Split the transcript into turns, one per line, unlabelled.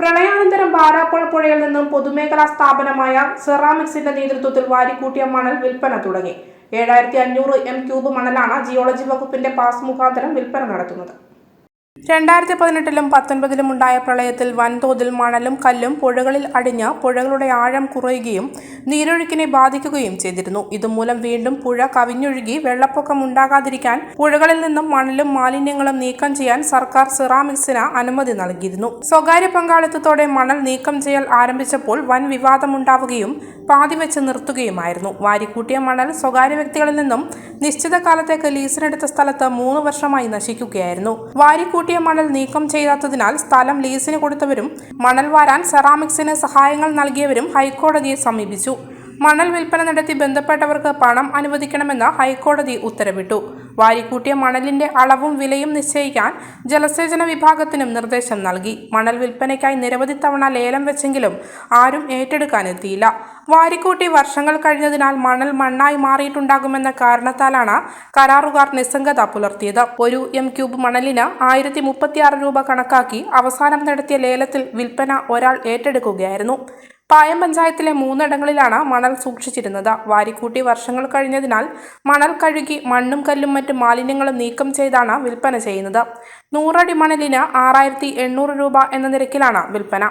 പ്രളയാനന്തരം ബാരാപ്പോൾ പുഴയിൽ നിന്നും പൊതുമേഖലാ സ്ഥാപനമായ സെറാമിക്സിന്റെ നേതൃത്വത്തിൽ വാരിക്കൂട്ടിയ മണൽ വിൽപ്പന തുടങ്ങി. 7500 m³ മണലാണ് ജിയോളജി വകുപ്പിന്റെ പാസ് മുഖാന്തരം വിൽപ്പന നടത്തുന്നത്. 2018-ലും 2019-ലും ഉണ്ടായ പ്രളയത്തിൽ വൻതോതിൽ മണലും കല്ലും പുഴകളിൽ അടിഞ്ഞ് പുഴകളുടെ ആഴം കുറയുകയും നീരൊഴുക്കിനെ ബാധിക്കുകയും ചെയ്തിരുന്നു. ഇതുമൂലം വീണ്ടും പുഴ കവിഞ്ഞൊഴുകി വെള്ളപ്പൊക്കം ഉണ്ടാകാതിരിക്കാൻ പുഴകളിൽ നിന്നും മണലും മാലിന്യങ്ങളും നീക്കം ചെയ്യാൻ സർക്കാർ സെറാമിക്സിന് അനുമതി നൽകിയിരുന്നു. സ്വകാര്യ പങ്കാളിത്തത്തോടെ മണൽ നീക്കം ചെയ്യൽ ആരംഭിച്ചപ്പോൾ വൻ വിവാദമുണ്ടാവുകയും പാതിവെച്ച് നിർത്തുകയുമായിരുന്നു. വാരിക്കൂട്ടിയ മണൽ സ്വകാര്യ വ്യക്തികളിൽ നിന്നും നിശ്ചിത കാലത്തേക്ക് ലീസിനെടുത്ത സ്ഥലത്ത് 3 വർഷമായി നശിക്കുകയായിരുന്നു. വാരിക്കൂട്ടിയ മണൽ നീക്കം ചെയ്യാത്തതിനാൽ സ്ഥലം ലീസിന് കൊടുത്തവരും മണൽ വാരാൻ സെറാമിക്സിന് സഹായങ്ങൾ നൽകിയവരും ഹൈക്കോടതിയെ സമീപിച്ചു. മണൽ വിൽപ്പന നടത്തി ബന്ധപ്പെട്ടവർക്ക് പണം അനുവദിക്കണമെന്ന് ഹൈക്കോടതി ഉത്തരവിട്ടു. വാരിക്കൂട്ടിയ മണലിന്റെ അളവും വിലയും നിശ്ചയിക്കാൻ ജലസേചന വിഭാഗത്തിനും നിർദ്ദേശം നൽകി. മണൽ വിൽപ്പനയ്ക്കായി നിരവധി തവണ ലേലം വെച്ചെങ്കിലും ആരും ഏറ്റെടുക്കാനെത്തിയില്ല. വാരിക്കൂട്ടി വർഷങ്ങൾ കഴിഞ്ഞതിനാൽ മണൽ മണ്ണായി മാറിയിട്ടുണ്ടാകുമെന്ന കാരണത്താലാണ് കരാറുകാർ നിസ്സംഗത പുലർത്തിയത്. ഒരു m³ മണലിന് 1036 രൂപ കണക്കാക്കി അവസാനം നടത്തിയ ലേലത്തിൽ വിൽപ്പന ഒരാൾ ഏറ്റെടുക്കുകയായിരുന്നു. പായം പഞ്ചായത്തിലെ 3 ഇടങ്ങളിലാണ് മണൽ സൂക്ഷിച്ചിരുന്നത്. വാരിക്കൂട്ടി വർഷങ്ങൾ കഴിഞ്ഞതിനാൽ മണൽ കഴുകി മണ്ണും കല്ലും മറ്റു മാലിന്യങ്ങളും നീക്കം ചെയ്താണ് വിൽപ്പന ചെയ്യുന്നത്. 100 അടി മണലിന് 6800 രൂപ എന്ന നിരക്കിലാണ് വിൽപ്പന.